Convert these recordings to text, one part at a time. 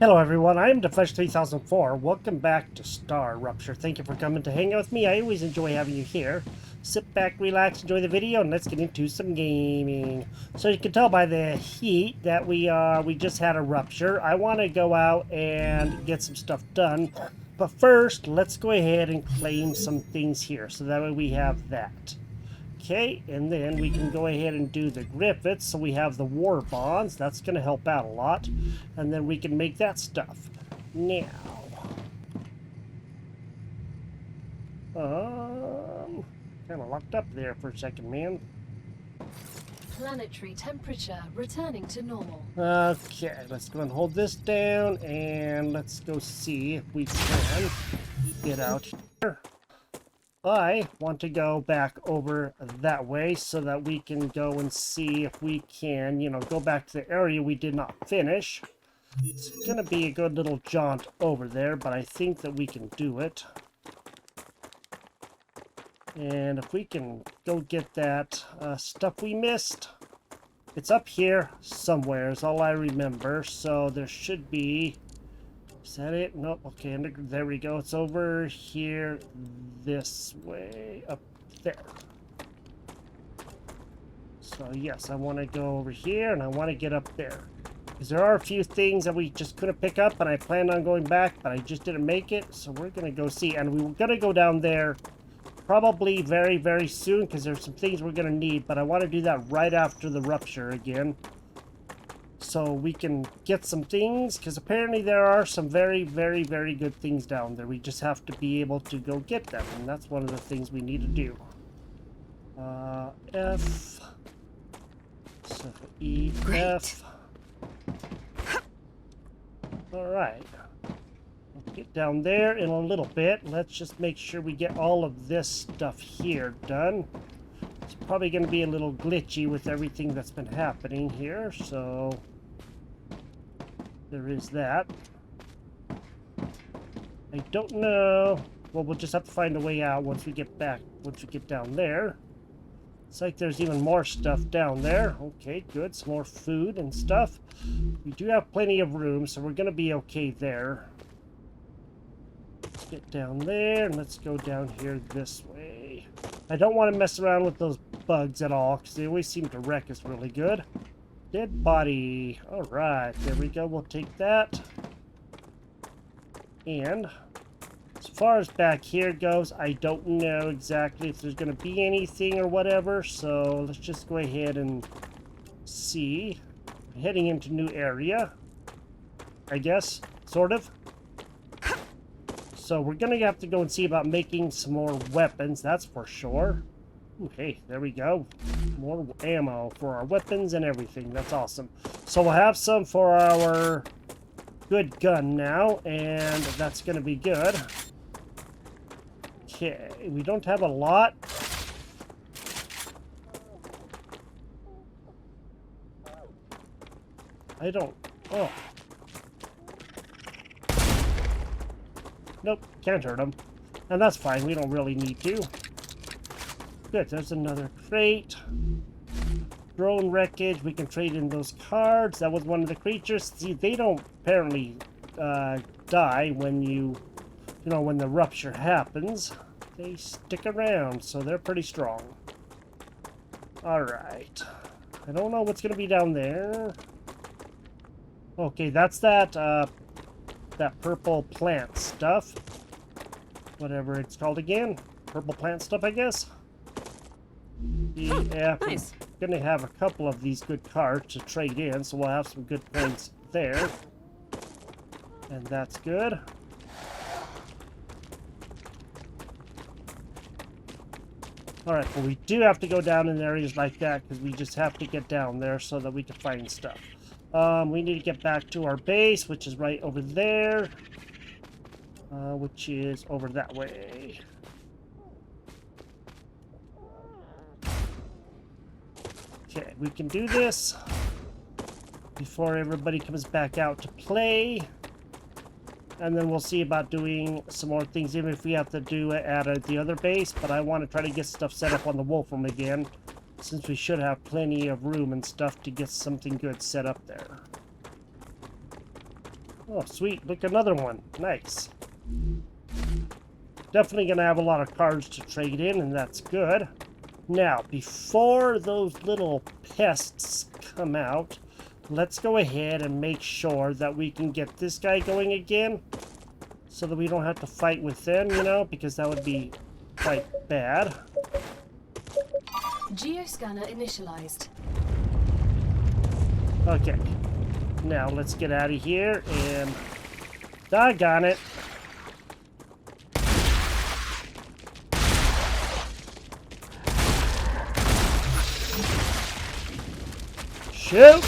Hello everyone, I'm Deflesh3004. Welcome back to Star Rupture. Thank you for coming to hang out with me. I always enjoy having you here. Sit back, relax, enjoy the video, and let's get into some gaming. So you can tell by the heat that we just had a rupture. I want to go out and get some stuff done. But first, let's go ahead and claim some things here. So that way we have that. Okay, and then we can go ahead and do the Griffiths, so we have the war bonds. That's going to help out a lot. And then we can make that stuff. Now, kind of locked up there for a second, man. Planetary temperature returning to normal. Okay, let's go and hold this down, and let's go see if we can get out here. I want to go back over that way so that we can go and see if we can, go back to the area we did not finish. It's going to be a good little jaunt over there, but I think that we can do it. And if we can go get that stuff we missed, it's up here somewhere is all I remember. So there should be... Is that it? Nope. Okay, there we go. It's over here this way, up there. So yes, I want to go over here and I want to get up there. Because there are a few things that we just couldn't pick up and I planned on going back, but I just didn't make it. So we're going to go see. And we were going to go down there probably very, very soon because there's some things we're going to need. But I want to do that right after the rupture again. So we can get some things, because apparently there are some very, very, very good things down there. We just have to be able to go get them, and that's one of the things we need to do. F. So E, Great. F. Alright. We'll get down there in a little bit. Let's just make sure we get all of this stuff here done. It's probably going to be a little glitchy with everything that's been happening here, so there is that. I don't know. Well, we'll just have to find a way out once we get down there. It's like there's even more stuff down there. Okay, good. Some more food and stuff. We do have plenty of room, so we're going to be okay there. Let's get down there, and let's go down here this way. I don't want to mess around with those bugs at all, because they always seem to wreck us really good. Dead body. Alright, there we go. We'll take that. And as far as back here goes, I don't know exactly if there's going to be anything or whatever, so let's just go ahead and see. We're heading into new area, I guess, sort of. So we're going to have to go and see about making some more weapons, that's for sure. Ooh, hey, there we go. More ammo for our weapons and everything. That's awesome. So we'll have some for our good gun now, and that's going to be good. Okay, we don't have a lot. I don't... Oh. Nope, can't hurt them. And that's fine, we don't really need to. Good, there's another crate. Drone wreckage, we can trade in those cards. That was one of the creatures. See, they don't apparently die when when the rupture happens. They stick around, so they're pretty strong. Alright. I don't know what's going to be down there. Okay, that's that purple plant stuff. Whatever it's called again. Purple plant stuff, I guess. Yeah, Nice. we're going to have a couple of these good cards to trade in, so we'll have some good points there. And that's good. Alright, well we do have to go down in areas like that, because we just have to get down there so that we can find stuff. We need to get back to our base, which is right over there. Which is over that way. Okay, we can do this before everybody comes back out to play. And then we'll see about doing some more things, even if we have to do it at the other base. But I want to try to get stuff set up on the Wolfram again, since we should have plenty of room and stuff to get something good set up there. Oh, sweet. Look, another one. Nice. Definitely going to have a lot of cards to trade in, and that's good. Now, before those little pests come out, let's go ahead and make sure that we can get this guy going again, so that we don't have to fight with them, you know, because that would be quite bad. Geoscanner initialized. Okay. Now, let's get out of here and... Doggone it. Shoot!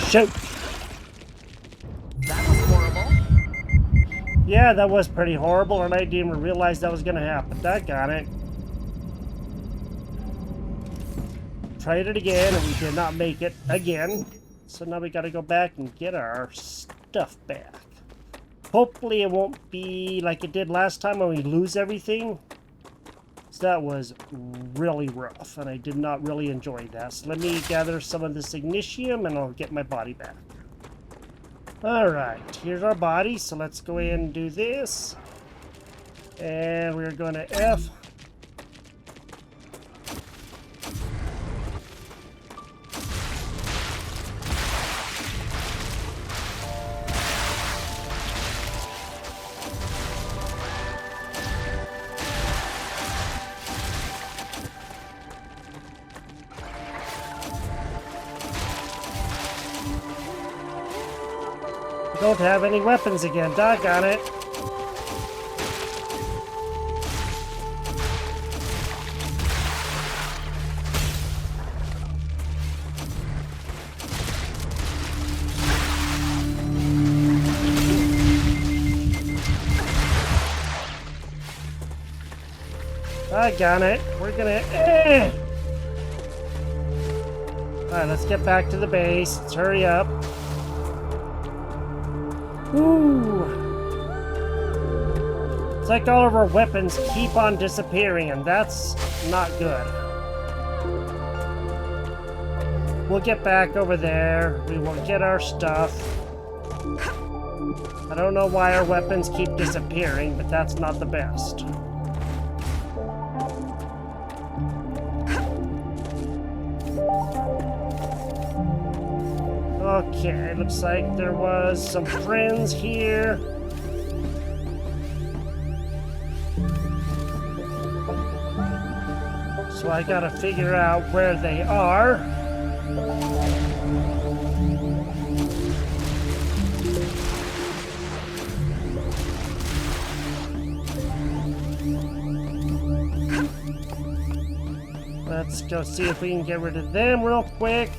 Shoot! That was horrible. Yeah, that was pretty horrible, and I didn't even realize that was going to happen. Doggone it. Tried it again, and we did not make it again. So now we got to go back and get our stuff back. Hopefully it won't be like it did last time when we lose everything. So that was really rough, and I did not really enjoy that. So let me gather some of this ignium, and I'll get my body back. Alright, here's our body, so let's go ahead and do this. And we're going to F. Don't have any weapons again, doggone it. Doggone it. We're gonna... Alright, let's get back to the base. Let's hurry up. Ooh. It's like all of our weapons keep on disappearing, and that's not good. We'll get back over there. We will get our stuff. I don't know why our weapons keep disappearing, but that's not the best. Okay, looks like there was some friends here. So I gotta figure out where they are. Let's go see if we can get rid of them real quick.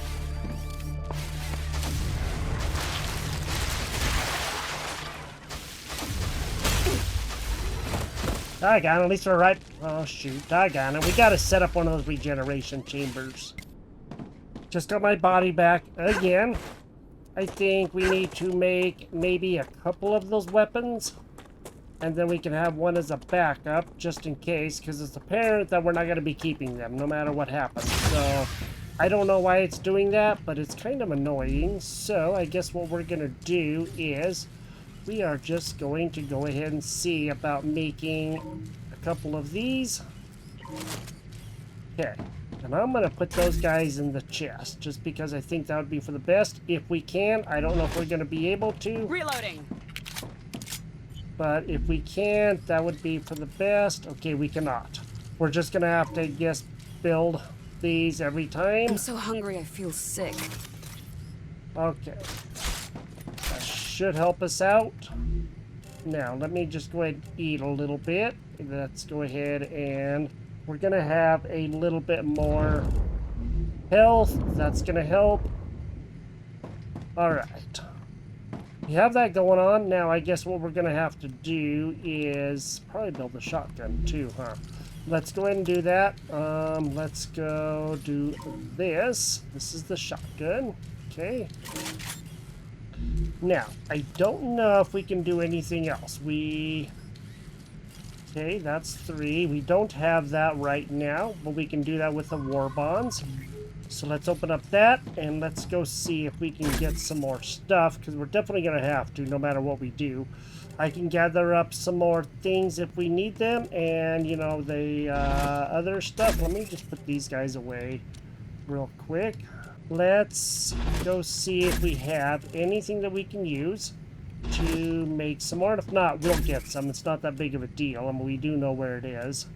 Doggone, at least we're right. Oh, shoot. Doggone it. We gotta set up one of those regeneration chambers. Just got my body back again. I think we need to make maybe a couple of those weapons. And then we can have one as a backup, just in case, because it's apparent that we're not going to be keeping them, no matter what happens. So, I don't know why it's doing that, but it's kind of annoying. So, I guess what we're going to do is... we are just going to go ahead and see about making a couple of these. Okay, and I'm going to put those guys in the chest, just because I think that would be for the best. If we can, I don't know if we're going to be able to. Reloading. But if we can't, that would be for the best. Okay, we cannot. We're just going to have to, I guess, build these every time. I'm so hungry I feel sick. Okay. Should help us out. Now, let me just go ahead and eat a little bit. Let's go ahead and we're going to have a little bit more health. That's going to help. Alright. We have that going on. Now, I guess what we're going to have to do is probably build a shotgun too, huh? Let's go ahead and do that. Let's go do this. This is the shotgun. Okay. Now, I don't know if we can do anything else. Okay, that's 3. We don't have that right now, but we can do that with the war bonds. So let's open up that, and let's go see if we can get some more stuff, because we're definitely going to have to, no matter what we do. I can gather up some more things if we need them, and, you know, the other stuff. Let me just put these guys away real quick. Let's go see if we have anything that we can use to make some more. If not, we'll get some. It's not that big of a deal. I mean, we do know where it is.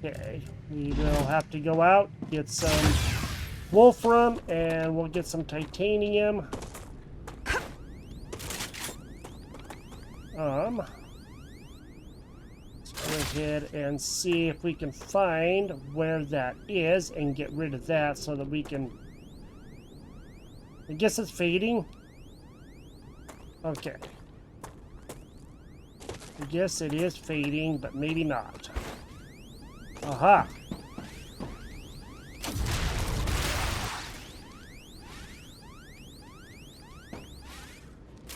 Okay, we will have to go out, get some wolfram, and we'll get some titanium. Let's go ahead and see if we can find where that is and get rid of that so that we can... I guess it's fading. Okay. I guess it is fading, but maybe not. Aha!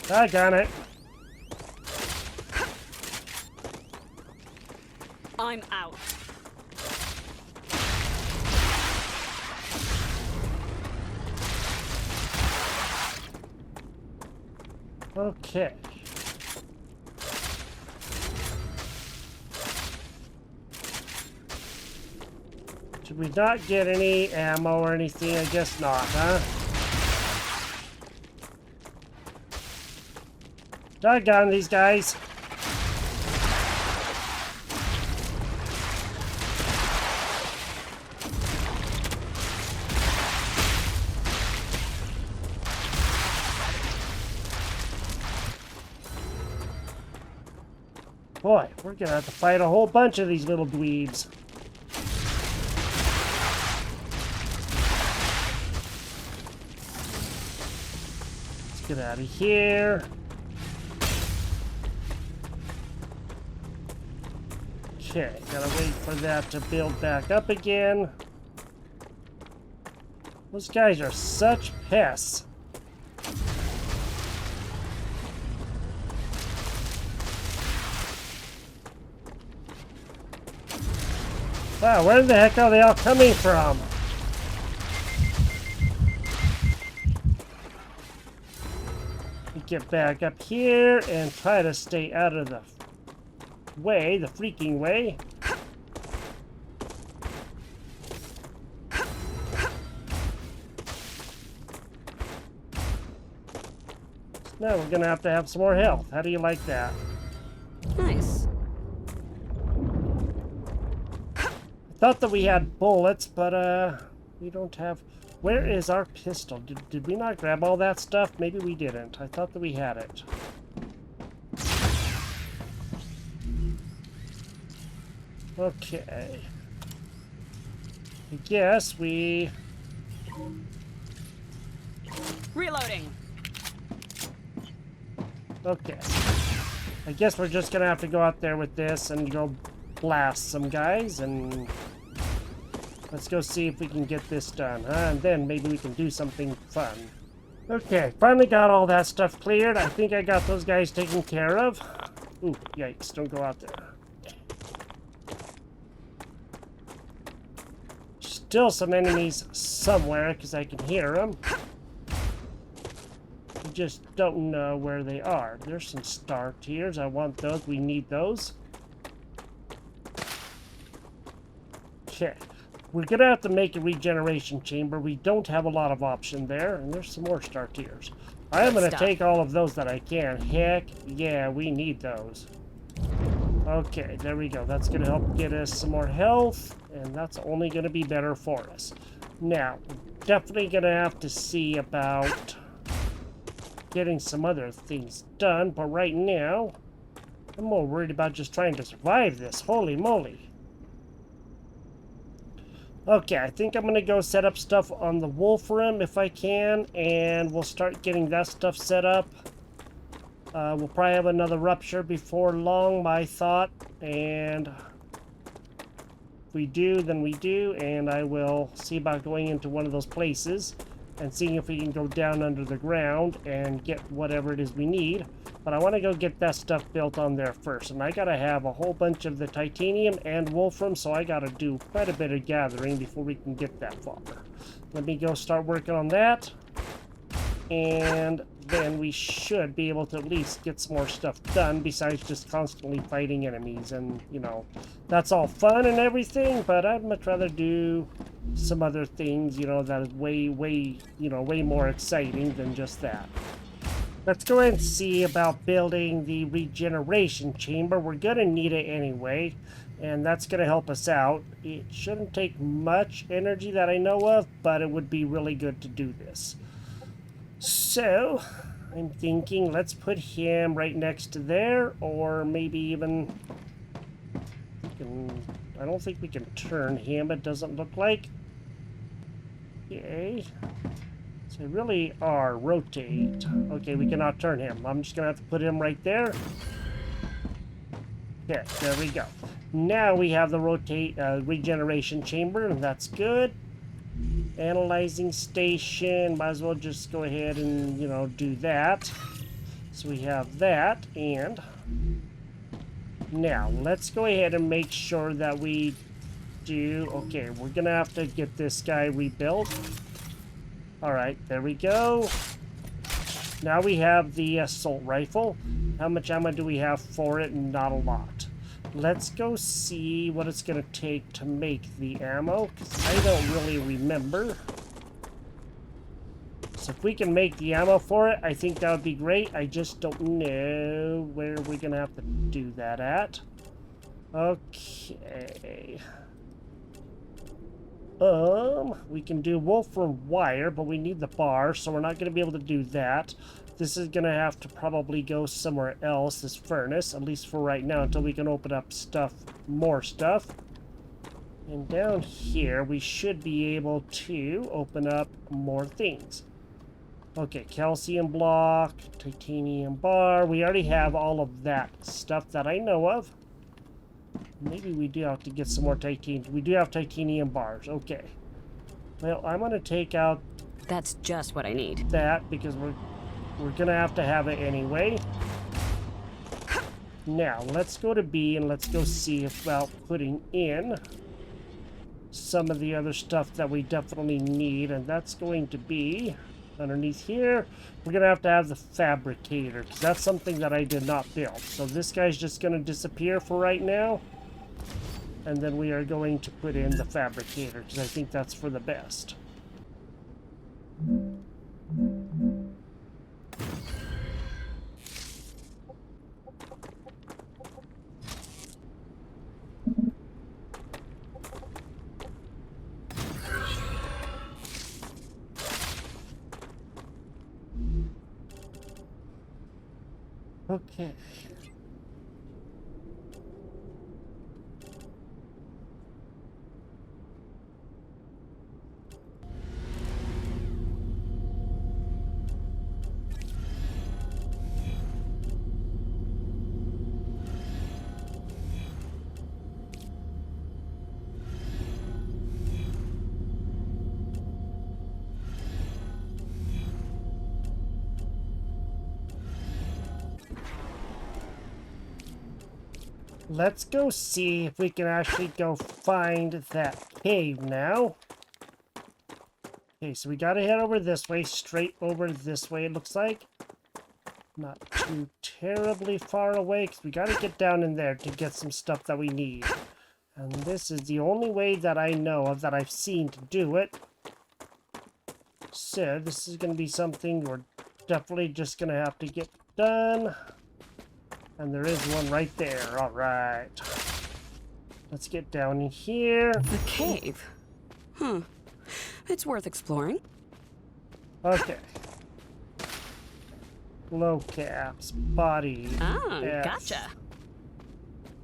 I got it. I'm out. Okay. Did we not get any ammo or anything? I guess not, huh? Doggone these guys. Boy, we're gonna have to fight a whole bunch of these little dweebs. Let's get out of here. Okay, gotta wait for that to build back up again. Those guys are such pests. Wow, where the heck are they all coming from? Get back up here and try to stay out of the way, the freaking way. Now we're gonna have to have some more health. How do you like that? Nice. I thought that we had bullets, but we don't have... Where is our pistol? Did we not grab all that stuff? Maybe we didn't. I thought that we had it. Okay. I guess we... Reloading. Okay. I guess we're just gonna have to go out there with this and go blast some guys, and let's go see if we can get this done, huh? And then maybe we can do something fun. Okay, finally got all that stuff cleared. I think I got those guys taken care of. Ooh, yikes, don't go out there. Still some enemies somewhere, because I can hear them. I just don't know where they are. There's some star tiers. I want those. We need those. Okay. We're going to have to make a regeneration chamber. We don't have a lot of option there. And there's some more star tiers. I am going to take all of those that I can. Heck, yeah, we need those. Okay, there we go. That's going to help get us some more health. And that's only going to be better for us. Now, definitely going to have to see about getting some other things done. But right now, I'm more worried about just trying to survive this. Holy moly. Okay, I think I'm going to go set up stuff on the Wolfram if I can, and we'll start getting that stuff set up. We'll probably have another Rupture before long, my thought, and if we do, then we do, and I will see about going into one of those places. and seeing if we can go down under the ground and get whatever it is we need. But I want to go get that stuff built on there first. And I got to have a whole bunch of the titanium and wolfram, so I got to do quite a bit of gathering before we can get that far. Let me go start working on that. And then we should be able to at least get some more stuff done besides just constantly fighting enemies. And, you know, that's all fun and everything, but I'd much rather do some other things, you know, that is way more exciting than just that. Let's go ahead and see about building the regeneration chamber. We're gonna need it anyway, and that's gonna help us out. It shouldn't take much energy that I know of, but it would be really good to do this. So, I'm thinking let's put him right next to there, or maybe even... I don't think we can turn him, it doesn't look like. Okay. So we really are rotate. Okay, we cannot turn him. I'm just gonna have to put him right there. Okay, there we go. Now we have the regeneration chamber, and that's good. Analyzing station, might as well just go ahead and, you know, do that. So we have that, and now let's go ahead and make sure that we do... Okay, we're gonna have to get this guy rebuilt. Alright, there we go. Now we have the assault rifle. How much ammo do we have for it? Not a lot. Let's go see what it's going to take to make the ammo, because I don't really remember. So if we can make the ammo for it, I think that would be great. I just don't know where we're going to have to do that at. Okay. We can do wolfram wire, but we need the bar, so we're not going to be able to do that. This is going to have to probably go somewhere else, this furnace, at least for right now, until we can open up more stuff. And down here, we should be able to open up more things. Okay, calcium block, titanium bar. We already have all of that stuff that I know of. Maybe we do have to get some more titanium. We do have titanium bars. Okay. Well, I'm going to take out... That's just what I need. That, because we're going to have it anyway. Now, let's go to B and let's go see about putting in some of the other stuff that we definitely need. And that's going to be underneath here. We're going to have the fabricator, because that's something that I did not build. So this guy's just going to disappear for right now. And then we are going to put in the fabricator, because I think that's for the best. Okay. Let's go see if we can actually go find that cave now. Okay, so we gotta head over this way, straight over this way, it looks like. Not too terribly far away, because we gotta get down in there to get some stuff that we need. And this is the only way that I know of that I've seen to do it. So, this is gonna be something we're definitely just gonna have to get done. And there is one right there. All right. Let's get down in here. A cave? Hmm. It's worth exploring. Okay. Low caps, body. Ah, F. gotcha.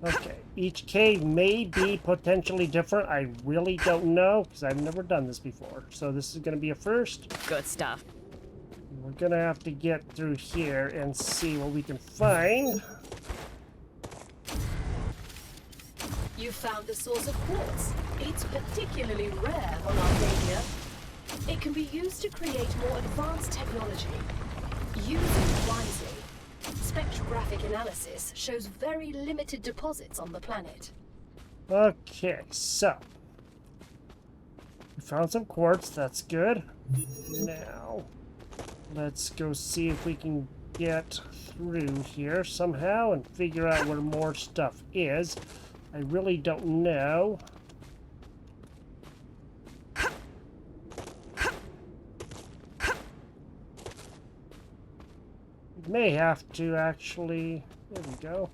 Okay. Each cave may be potentially different. I really don't know, because I've never done this before. So this is going to be a first. Good stuff. We're going to have to get through here and see what we can find. You found the source of quartz. It's particularly rare on Arcadia. It can be used to create more advanced technology. Use it wisely. Spectrographic analysis shows very limited deposits on the planet. Okay, so we found some quartz. That's good. Now, let's go see if we can get through here somehow and figure out where more stuff is. I really don't know. We may have to actually... There we go.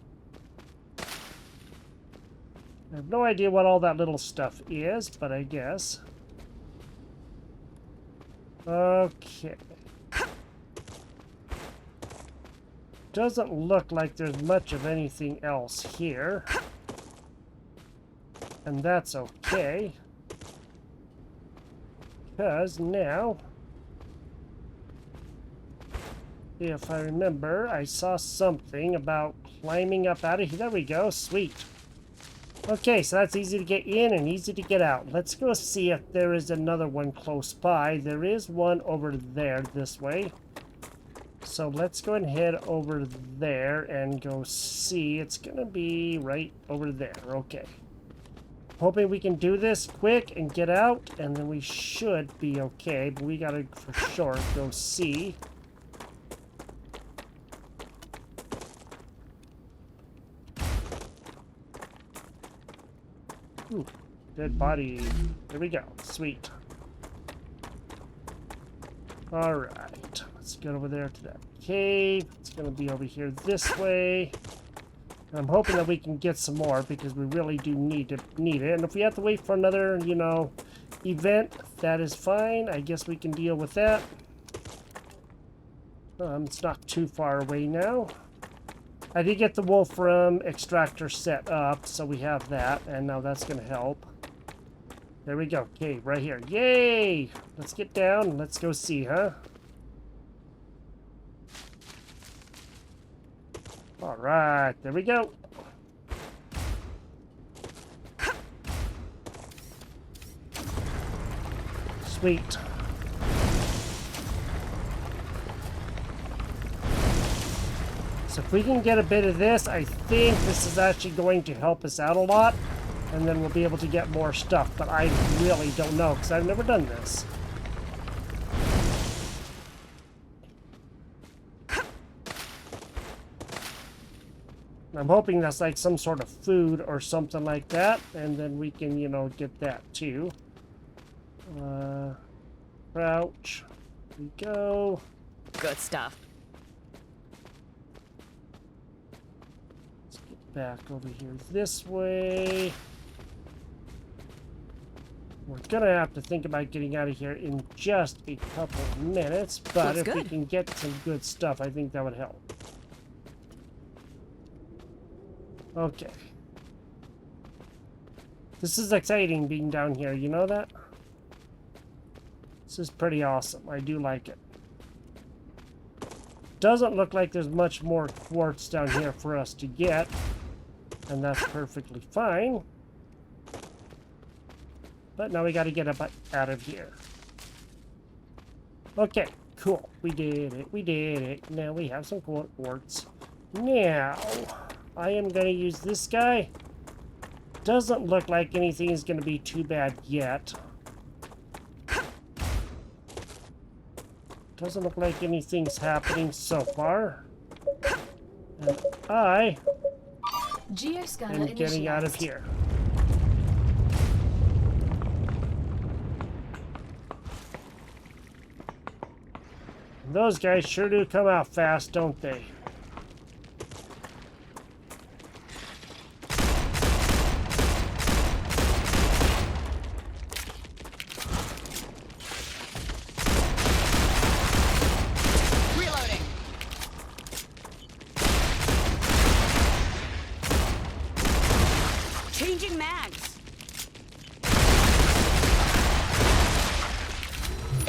I have no idea what all that little stuff is, but I guess. Okay. Doesn't look like there's much of anything else here. And that's okay. Because now, if I remember, I saw something about climbing up out of here. There we go. Sweet. Okay, so that's easy to get in and easy to get out. Let's go see if there is another one close by. There is one over there this way. So let's go and head over there and go see. It's going to be right over there. Okay. Hoping we can do this quick and get out, and then we should be okay. But we got to, for sure, go see. Ooh, dead body. There we go. Sweet. Alright. Let's get over there to that cave. It's going to be over here this way. And I'm hoping that we can get some more because we really do need it. And if we have to wait for another, you know, event, that is fine. I guess we can deal with that. It's not too far away now. I did get the Wolfram extractor set up, so we have that, and now that's going to help. There we go. Okay, right here. Yay! Let's get down. Let's go see, huh? Alright, there we go. Sweet. So if we can get a bit of this, I think this is actually going to help us out a lot. And then we'll be able to get more stuff. But I really don't know, because I've never done this. I'm hoping that's like some sort of food or something like that. And then we can, you know, get that too. Crouch. Here we go. Good stuff. Let's get back over here this way. We're gonna have to think about getting out of here in just a couple of minutes. But if we can get some good stuff, I think that would help. Okay. This is exciting being down here, you know that? This is pretty awesome. I do like it. Doesn't look like there's much more quartz down here for us to get. And that's perfectly fine. But now we gotta get up out of here. Okay, cool. We did it. We did it. Now we have some quartz. Now, I am gonna use this guy. Doesn't look like anything is gonna be too bad yet. Doesn't look like anything's happening so far. And I am getting out of here. Those guys sure do come out fast, don't they? Reloading. Changing mags.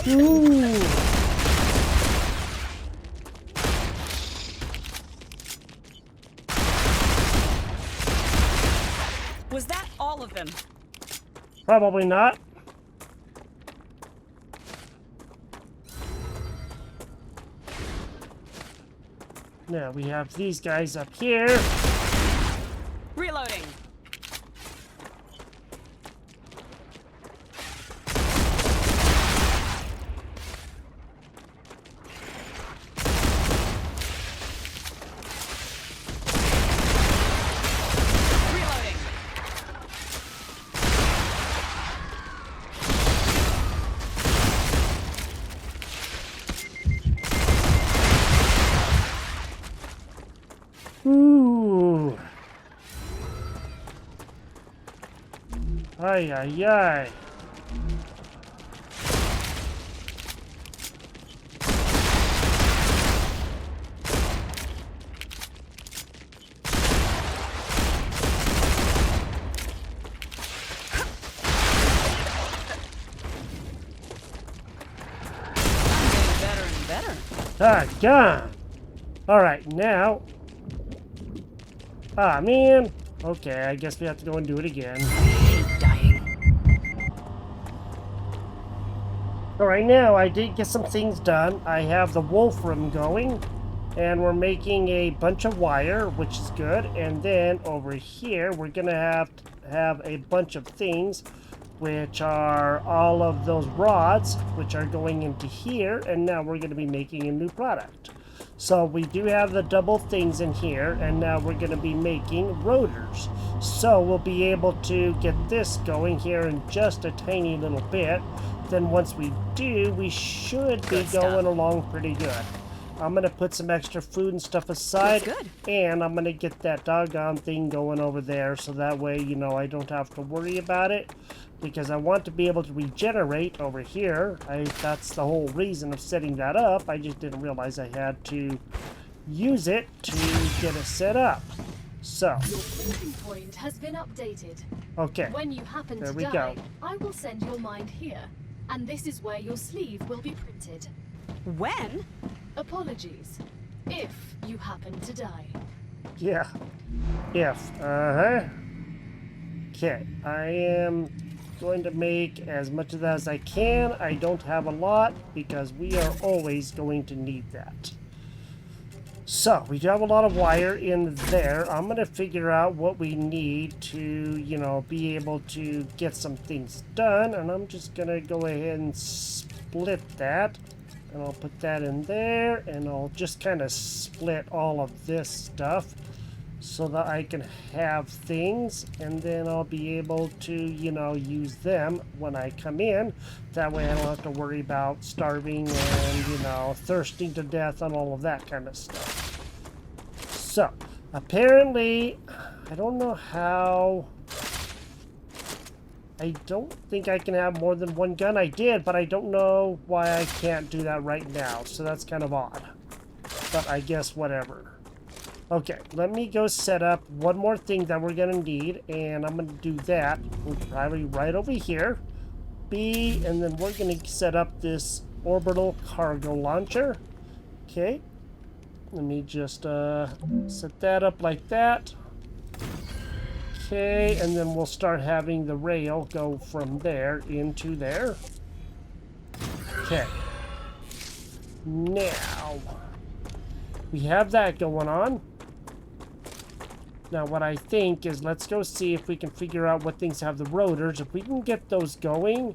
Ooh. Was that all of them? Probably not. Now we have these guys up here. Reloading. Ooh. Ay, ay, ay. Better and better. Ah, gone. All right, now. Ah, man. Okay, I guess we have to go and do it again. I hate dying. All right, now I did get some things done. I have the wolf room going, and we're making a bunch of wire, which is good. And then over here, we're gonna have a bunch of things, which are all of those rods, which are going into here. And now we're gonna be making a new product. So we do have the double things in here, and now we're going to be making rotors. So we'll be able to get this going here in just a tiny little bit. Then once we do, we should be going along pretty good. I'm going to put some extra food and stuff aside, and I'm going to get that doggone thing going over there, so that way, you know, I don't have to worry about it. Because I want to be able to regenerate over here. That's the whole reason of setting that up. I just didn't realize I had to use it to get it set up. So. Your printing point has been updated. Okay. When you happen to die, I will send your mind here. And this is where your sleeve will be printed. When? Apologies. If you happen to die. Yeah. If. Uh-huh. Okay. I am going to make as much of that as I can. I don't have a lot because we are always going to need that. So we do have a lot of wire in there. I'm going to figure out what we need to, you know, be able to get some things done. And I'm just going to go ahead and split that. And I'll put that in there. And I'll just kind of split all of this stuff, so that I can have things, and then I'll be able to, you know, use them when I come in. That way I don't have to worry about starving and, you know, thirsting to death and all of that kind of stuff. So, apparently, I don't know how... I don't think I can have more than one gun. I did, but I don't know why I can't do that right now, so that's kind of odd. But I guess whatever. Okay, let me go set up one more thing that we're going to need, and I'm going to do that probably right over here. B, and then we're going to set up this orbital cargo launcher. Okay, let me just set that up like that. Okay, and then we'll start having the rail go from there into there. Okay, now we have that going on. Now what I think is, let's go see if we can figure out what things have the rotors. If we can get those going,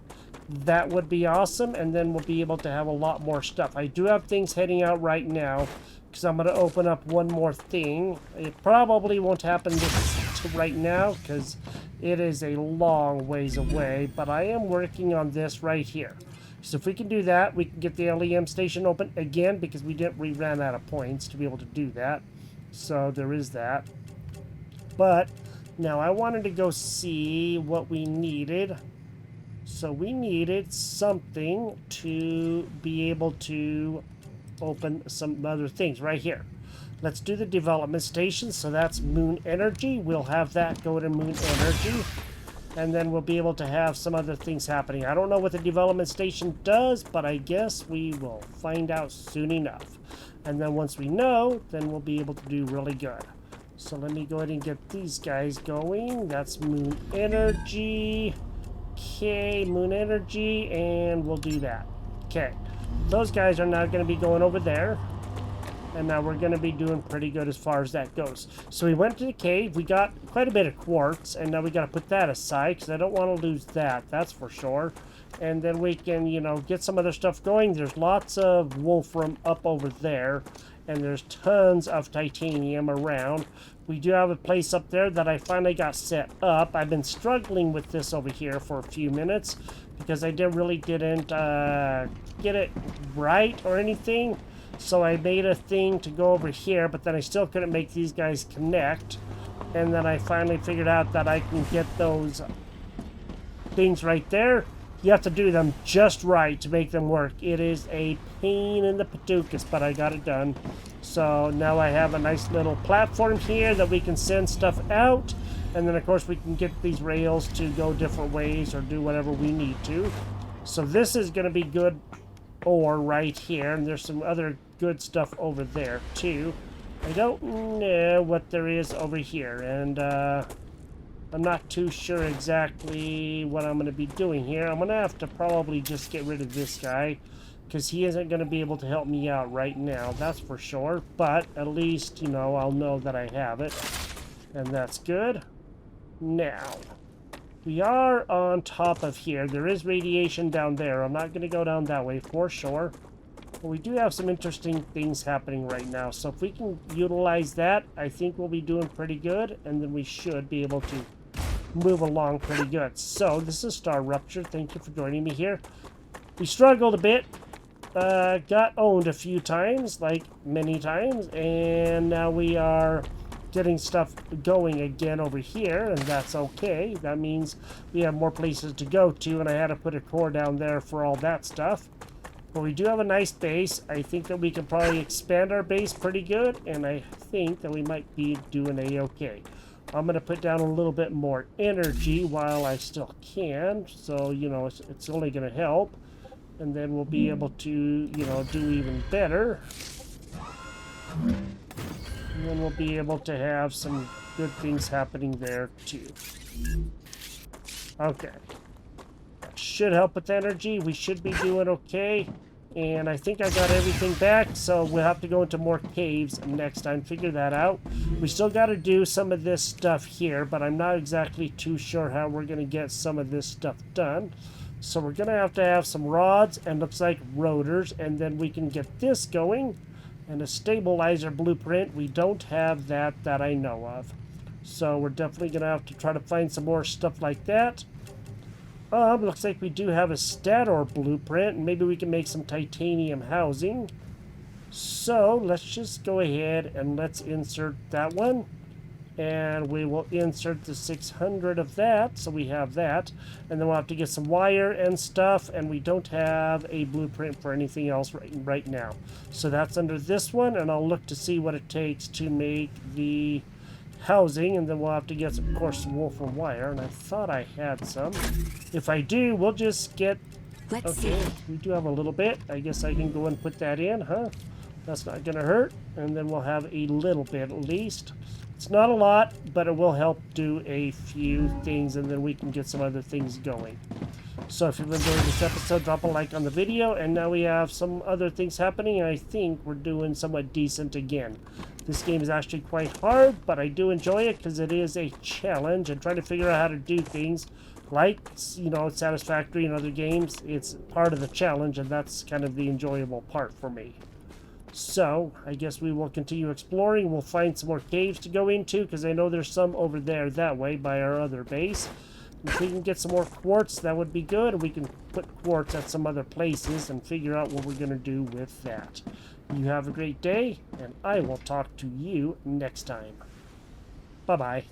that would be awesome, and then we'll be able to have a lot more stuff. I do have things heading out right now, because I'm going to open up one more thing. It probably won't happen right now, because it is a long ways away, but I am working on this right here. So if we can do that, we can get the LEM station open again, because we ran out of points to be able to do that. So there is that. But now I wanted to go see what we needed. So we needed something to be able to open some other things right here. Let's do the development station. So that's moon energy. We'll have that go to moon energy. And then we'll be able to have some other things happening. I don't know what the development station does, but I guess we will find out soon enough. And then once we know, then we'll be able to do really good. So let me go ahead and get these guys going. That's moon energy. Okay, moon energy, and we'll do that. Okay, those guys are now going to be going over there. And now we're going to be doing pretty good as far as that goes. So we went to the cave. We got quite a bit of quartz. And now we got to put that aside because I don't want to lose that. That's for sure. And then we can, you know, get some other stuff going. There's lots of wolfram up over there. And there's tons of titanium around. We do have a place up there that I finally got set up. I've been struggling with this over here for a few minutes because I really didn't get it right or anything. So I made a thing to go over here, but then I still couldn't make these guys connect. And then I finally figured out that I can get those things right there. You have to do them just right to make them work. It is a pain in the patookus, but I got it done. So now I have a nice little platform here that we can send stuff out. And then, of course, we can get these rails to go different ways or do whatever we need to. So this is going to be good ore right here. And there's some other good stuff over there, too. I don't know what there is over here. And I'm not too sure exactly what I'm going to be doing here. I'm going to have to probably just get rid of this guy because he isn't going to be able to help me out right now. That's for sure. But at least, you know, I'll know that I have it. And that's good. Now, we are on top of here. There is radiation down there. I'm not going to go down that way for sure. But we do have some interesting things happening right now. So if we can utilize that, I think we'll be doing pretty good. And then we should be able to move along pretty good. So this is Star Rupture. Thank you for joining me here. We struggled a bit. Got owned a few times, like many times. And now we are getting stuff going again over here, and that's okay. That means we have more places to go to, and I had to put a core down there for all that stuff. But we do have a nice base. I think that we can probably expand our base pretty good, and I think that we might be doing a-okay. I'm going to put down a little bit more energy while I still can, so, you know, it's only going to help. And then we'll be able to, you know, do even better. And then we'll be able to have some good things happening there, too. Okay. That should help with energy. We should be doing okay. And I think I got everything back, so we'll have to go into more caves next time, figure that out. We still got to do some of this stuff here, but I'm not exactly too sure how we're going to get some of this stuff done. So we're going to have some rods and looks like rotors, and then we can get this going. And a stabilizer blueprint, we don't have that I know of. So we're definitely going to have to try to find some more stuff like that. Looks like we do have a stator blueprint, and maybe we can make some titanium housing. So let's just go ahead and let's insert that one. And we will insert the 600 of that, so we have that. And then we'll have to get some wire and stuff, and we don't have a blueprint for anything else right now. So that's under this one, and I'll look to see what it takes to make the housing, and then we'll have to get, of course, some wolfram wire, and I thought I had some. If I do, we'll just get... Let's see. We do have a little bit. I guess I can go and put that in, huh? That's not gonna hurt, and then we'll have a little bit at least. It's not a lot, but it will help do a few things, and then we can get some other things going. So if you've enjoyed this episode, drop a like on the video, and now we have some other things happening, and I think we're doing somewhat decent again. This game is actually quite hard, but I do enjoy it because it is a challenge, and trying to figure out how to do things like, you know, Satisfactory and other games, it's part of the challenge, and that's kind of the enjoyable part for me. So, I guess we will continue exploring. We'll find some more caves to go into, because I know there's some over there that way by our other base. If we can get some more quartz, that would be good. We can put quartz at some other places and figure out what we're going to do with that. You have a great day, and I will talk to you next time. Bye-bye.